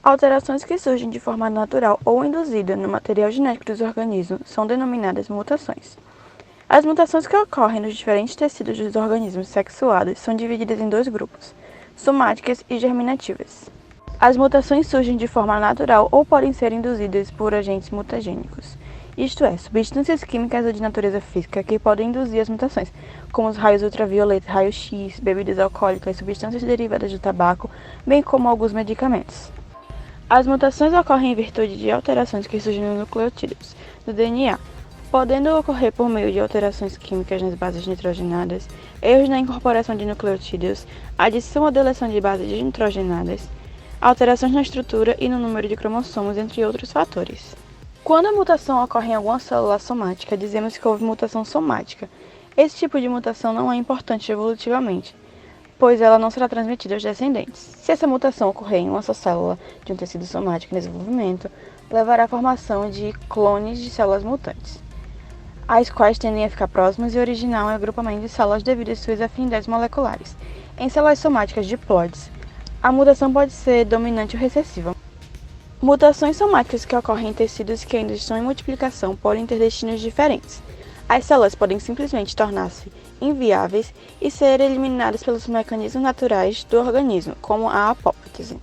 Alterações que surgem de forma natural ou induzida no material genético dos organismos são denominadas mutações. As mutações que ocorrem nos diferentes tecidos dos organismos sexuados são divididas em dois grupos, somáticas e germinativas. As mutações surgem de forma natural ou podem ser induzidas por agentes mutagênicos, isto é, substâncias químicas ou de natureza física que podem induzir as mutações, como os raios ultravioletas, raios-x, bebidas alcoólicas, substâncias derivadas do tabaco, bem como alguns medicamentos. As mutações ocorrem em virtude de alterações que surgem nos nucleotídeos do DNA, podendo ocorrer por meio de alterações químicas nas bases nitrogenadas, erros na incorporação de nucleotídeos, adição ou deleção de bases nitrogenadas, alterações na estrutura e no número de cromossomos, entre outros fatores. Quando a mutação ocorre em alguma célula somática, dizemos que houve mutação somática. Esse tipo de mutação não é importante evolutivamente, pois ela não será transmitida aos descendentes. Se essa mutação ocorrer em uma só célula de um tecido somático em desenvolvimento, levará à formação de clones de células mutantes, as quais tendem a ficar próximas e originar um agrupamento de células devido às suas afinidades moleculares. Em células somáticas diploides, a mutação pode ser dominante ou recessiva. Mutações somáticas que ocorrem em tecidos que ainda estão em multiplicação podem ter destinos diferentes. As células podem simplesmente tornar-se inviáveis e ser eliminadas pelos mecanismos naturais do organismo, como a apoptose.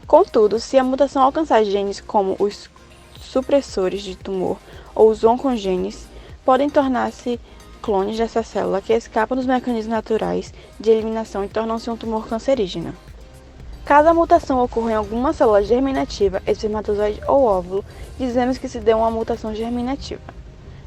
Contudo, se a mutação alcançar genes como os supressores de tumor ou os oncogenes, podem tornar-se clones dessa célula que escapam dos mecanismos naturais de eliminação e tornam-se um tumor cancerígeno. Caso a mutação ocorra em alguma célula germinativa, espermatozoide ou óvulo, dizemos que se deu uma mutação germinativa.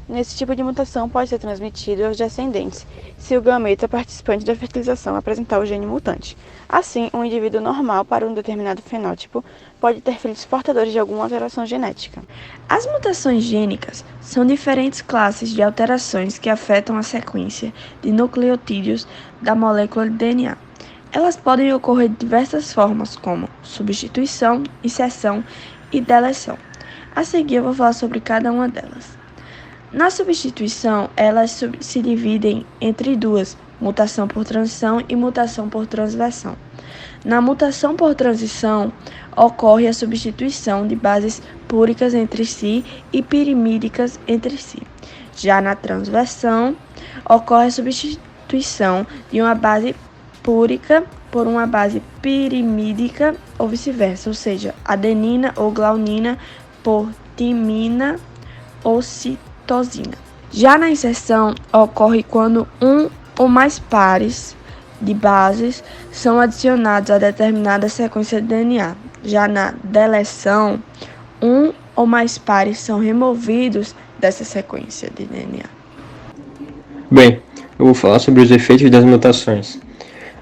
Nesse tipo de mutação pode ser transmitido aos descendentes, se o gameta participante da fertilização apresentar o gene mutante. Assim, um indivíduo normal para um determinado fenótipo pode ter filhos portadores de alguma alteração genética. As mutações gênicas são diferentes classes de alterações que afetam a sequência de nucleotídeos da molécula de DNA. Elas podem ocorrer de diversas formas, como substituição, inserção e deleção. A seguir eu vou falar sobre cada uma delas. Na substituição, elas se dividem entre duas, mutação por transição e mutação por transversão. Na mutação por transição, ocorre a substituição de bases púricas entre si e pirimídicas entre si. Já na transversão, ocorre a substituição de uma base púrica por uma base pirimídica ou vice-versa, ou seja, adenina ou glaunina por timina ou citosina. Já na inserção, ocorre quando um ou mais pares de bases são adicionados a determinada sequência de DNA. Já na deleção, um ou mais pares são removidos dessa sequência de DNA. Bem, eu vou falar sobre os efeitos das mutações.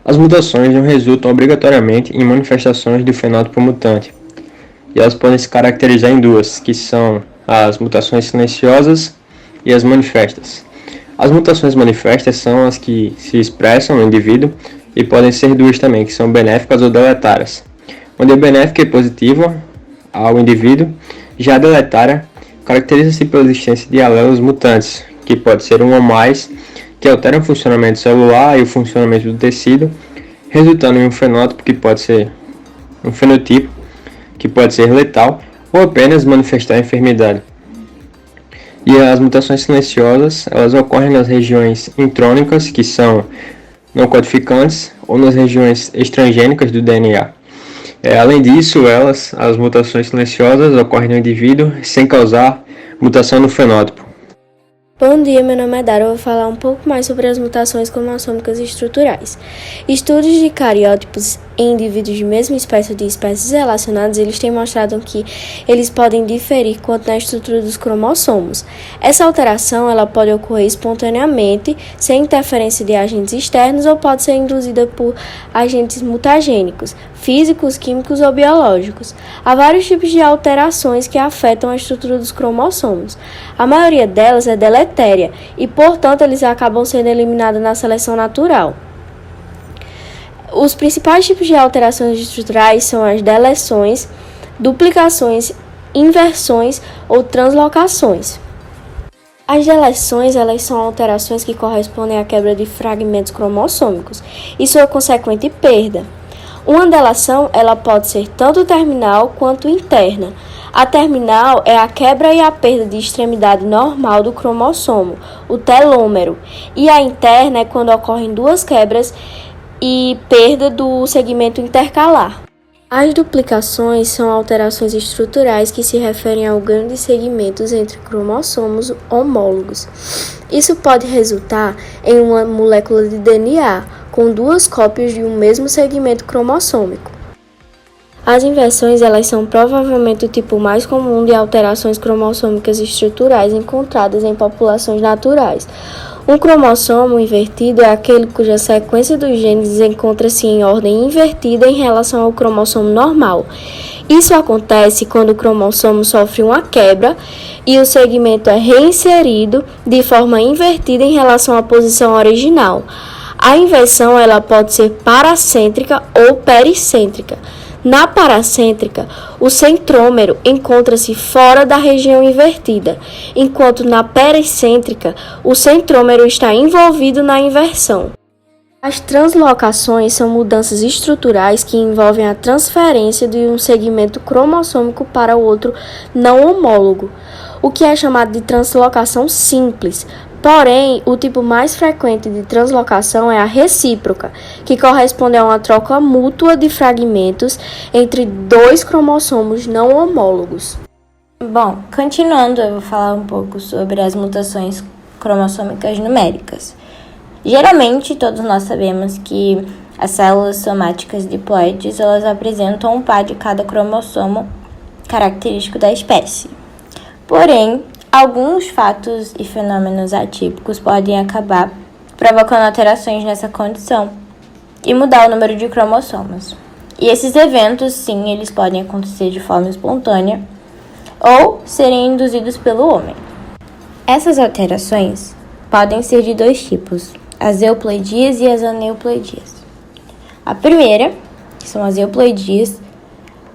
As mutações não resultam obrigatoriamente em manifestações do fenótipo mutante, e elas podem se caracterizar em duas, que são as mutações silenciosas e as manifestas. As mutações manifestas são as que se expressam no indivíduo e podem ser duas também, que são benéficas ou deletárias. Onde a benéfica é positiva ao indivíduo, já a deletária caracteriza-se pela existência de alelos mutantes, que pode ser um ou mais, que alteram o funcionamento celular e o funcionamento do tecido, resultando em um fenótipo que pode ser um fenotipo que pode ser letal ou apenas manifestar a enfermidade. E as mutações silenciosas, elas ocorrem nas regiões intrônicas, que são não codificantes, ou nas regiões extrangênicas do DNA. Além disso, as mutações silenciosas ocorrem no indivíduo sem causar mutação no fenótipo. Bom dia, meu nome é Dara. Eu vou falar um pouco mais sobre as mutações cromossômicas estruturais. Estudos de cariótipos em indivíduos de mesma espécie ou de espécies relacionadas, eles têm mostrado que eles podem diferir quanto na estrutura dos cromossomos. Essa alteração ela pode ocorrer espontaneamente, sem interferência de agentes externos, ou pode ser induzida por agentes mutagênicos, físicos, químicos ou biológicos. Há vários tipos de alterações que afetam a estrutura dos cromossomos. A maioria delas é deletéria e, portanto, eles acabam sendo eliminados na seleção natural. Os principais tipos de alterações estruturais são as deleções, duplicações, inversões ou translocações. As deleções, elas são alterações que correspondem à quebra de fragmentos cromossômicos e sua consequente perda. Uma delação ela pode ser tanto terminal quanto interna. A terminal é a quebra e a perda de extremidade normal do cromossomo, o telômero, e a interna é quando ocorrem duas quebras e perda do segmento intercalar. As duplicações são alterações estruturais que se referem ao ganho de segmentos entre cromossomos homólogos. Isso pode resultar em uma molécula de DNA com duas cópias de um mesmo segmento cromossômico. As inversões elas são provavelmente o tipo mais comum de alterações cromossômicas estruturais encontradas em populações naturais. Um cromossomo invertido é aquele cuja sequência dos genes encontra-se em ordem invertida em relação ao cromossomo normal. Isso acontece quando o cromossomo sofre uma quebra e o segmento é reinserido de forma invertida em relação à posição original. A inversão ela pode ser paracêntrica ou pericêntrica. Na paracêntrica, o centrômero encontra-se fora da região invertida, enquanto na pericêntrica, o centrômero está envolvido na inversão. As translocações são mudanças estruturais que envolvem a transferência de um segmento cromossômico para o outro não homólogo, o que é chamado de translocação simples. Porém, o tipo mais frequente de translocação é a recíproca, que corresponde a uma troca mútua de fragmentos entre dois cromossomos não homólogos. Bom, continuando, eu vou falar um pouco sobre as mutações cromossômicas numéricas. Geralmente, todos nós sabemos que as células somáticas diploides, elas apresentam um par de cada cromossomo característico da espécie. Porém, alguns fatos e fenômenos atípicos podem acabar provocando alterações nessa condição e mudar o número de cromossomos. E esses eventos, sim, eles podem acontecer de forma espontânea ou serem induzidos pelo homem. Essas alterações podem ser de dois tipos, as euploidias e as aneuploidias. A primeira, que são as euploidias,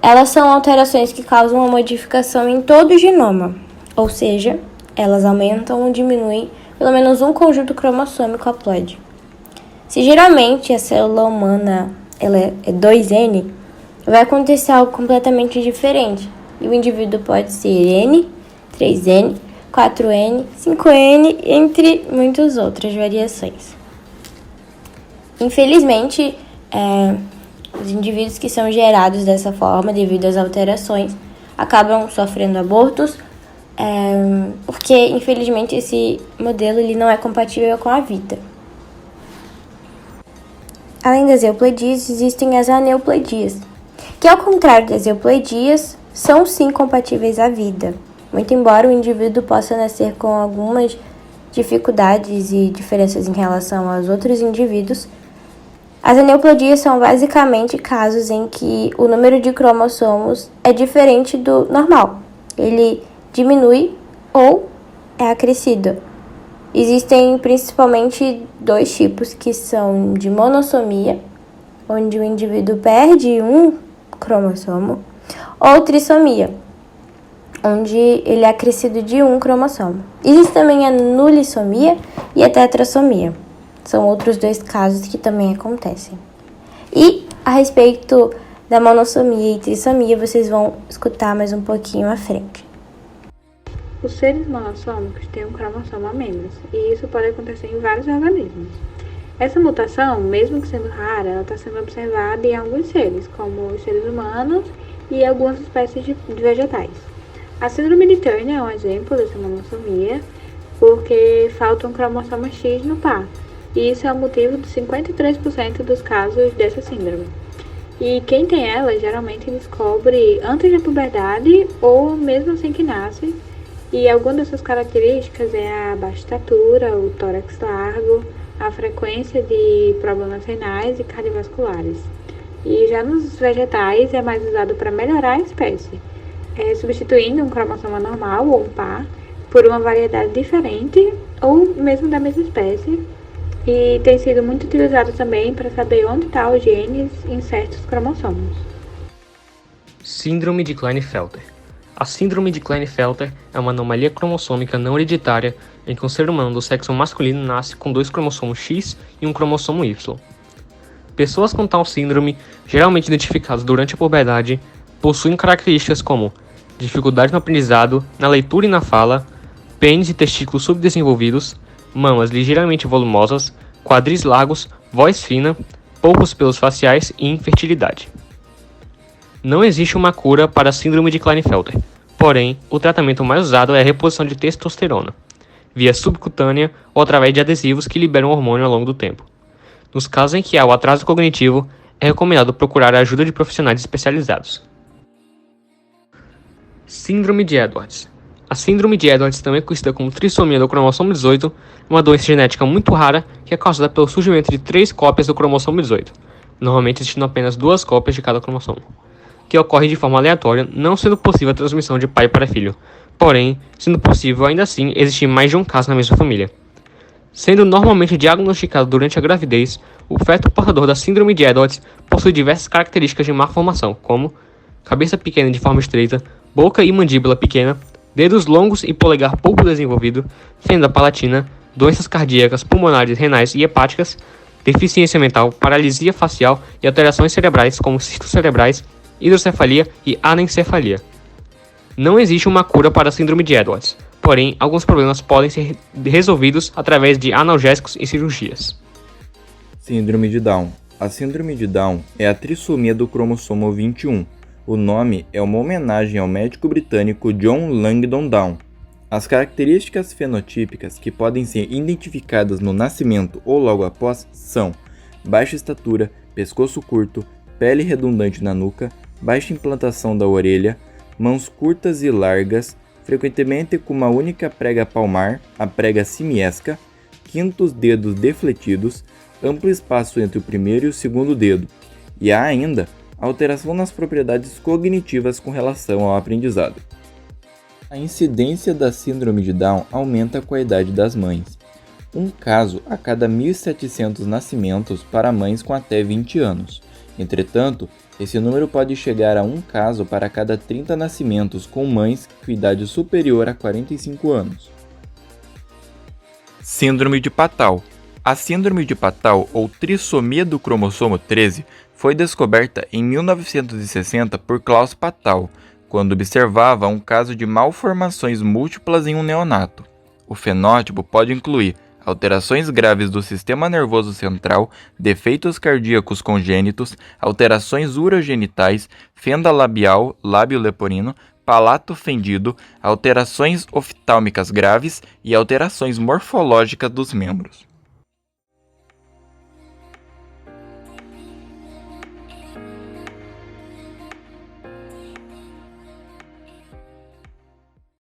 elas são alterações que causam uma modificação em todo o genoma, ou seja, elas aumentam ou diminuem pelo menos um conjunto cromossômico haploide. Se geralmente a célula humana ela é 2N, vai acontecer algo completamente diferente. E o indivíduo pode ser N, 3N, 4N, 5N, entre muitas outras variações. Infelizmente, os indivíduos que são gerados dessa forma, devido às alterações, acabam sofrendo abortos, porque, infelizmente, esse modelo ele não é compatível com a vida. Além das euploidias, existem as aneuploidias, que, ao contrário das euploidias, são sim compatíveis à vida. Muito embora o indivíduo possa nascer com algumas dificuldades e diferenças em relação aos outros indivíduos, as aneuploidias são basicamente casos em que o número de cromossomos é diferente do normal. Ele diminui ou é acrescido. Existem principalmente dois tipos, que são de monossomia, onde o indivíduo perde um cromossomo, ou trissomia, onde ele é acrescido de um cromossomo. Existe também a nulissomia e a tetrassomia. São outros dois casos que também acontecem. E a respeito da monossomia e trissomia, vocês vão escutar mais um pouquinho à frente. Os seres monossômicos têm um cromossomo a menos, e isso pode acontecer em vários organismos. Essa mutação, mesmo que sendo rara, ela está sendo observada em alguns seres, como os seres humanos e algumas espécies de vegetais. A síndrome de Turner é um exemplo dessa monossomia, porque falta um cromossomo X no par, e isso é o motivo de 53% dos casos dessa síndrome. E quem tem ela geralmente descobre antes da puberdade ou mesmo assim que nasce, e algumas dessas características é a baixa estatura, o tórax largo, a frequência de problemas renais e cardiovasculares. E já nos vegetais é mais usado para melhorar a espécie, substituindo um cromossomo normal ou um par por uma variedade diferente ou mesmo da mesma espécie, e tem sido muito utilizado também para saber onde estão os genes em certos cromossomos. Síndrome de Klinefelter. A síndrome de Klinefelter é uma anomalia cromossômica não hereditária em que um ser humano do sexo masculino nasce com 2 cromossomos X e um cromossomo Y. Pessoas com tal síndrome, geralmente identificadas durante a puberdade, possuem características como dificuldade no aprendizado, na leitura e na fala, pênis e testículos subdesenvolvidos, mamas ligeiramente volumosas, quadris largos, voz fina, poucos pelos faciais e infertilidade. Não existe uma cura para a síndrome de Klinefelter, porém, o tratamento mais usado é a reposição de testosterona, via subcutânea ou através de adesivos que liberam o hormônio ao longo do tempo. Nos casos em que há o atraso cognitivo, é recomendado procurar a ajuda de profissionais especializados. Síndrome de Edwards. A síndrome de Edwards, também conhecida como trissomia do cromossomo 18, é uma doença genética muito rara que é causada pelo surgimento de 3 cópias do cromossomo 18, normalmente existindo apenas 2 cópias de cada cromossomo, que ocorre de forma aleatória, não sendo possível a transmissão de pai para filho. Porém, sendo possível ainda assim existir mais de um caso na mesma família. Sendo normalmente diagnosticado durante a gravidez, o feto portador da síndrome de Edwards possui diversas características de má formação, como cabeça pequena de forma estreita, boca e mandíbula pequena, dedos longos e polegar pouco desenvolvido, fenda palatina, doenças cardíacas, pulmonares, renais e hepáticas, deficiência mental, paralisia facial e alterações cerebrais como cistos cerebrais, hidrocefalia e anencefalia. Não existe uma cura para a síndrome de Edwards, porém, alguns problemas podem ser resolvidos através de analgésicos e cirurgias. Síndrome de Down. A síndrome de Down é a trissomia do cromossomo 21. O nome é uma homenagem ao médico britânico John Langdon Down. As características fenotípicas que podem ser identificadas no nascimento ou logo após são baixa estatura, pescoço curto, pele redundante na nuca, baixa implantação da orelha, mãos curtas e largas, frequentemente com uma única prega palmar, a prega simiesca, quintos dedos defletidos, amplo espaço entre o primeiro e o segundo dedo, e há ainda alteração nas propriedades cognitivas com relação ao aprendizado. A incidência da síndrome de Down aumenta com a idade das mães. Um caso a cada 1.700 nascimentos para mães com até 20 anos. Entretanto, esse número pode chegar a um caso para cada 30 nascimentos com mães com idade superior a 45 anos. Síndrome de Patau. A síndrome de Patau, ou trissomia do cromossomo 13, foi descoberta em 1960 por Klaus Patau, quando observava um caso de malformações múltiplas em um neonato. O fenótipo pode incluir alterações graves do sistema nervoso central, defeitos cardíacos congênitos, alterações urogenitais, fenda labial, lábio leporino, palato fendido, alterações oftálmicas graves e alterações morfológicas dos membros.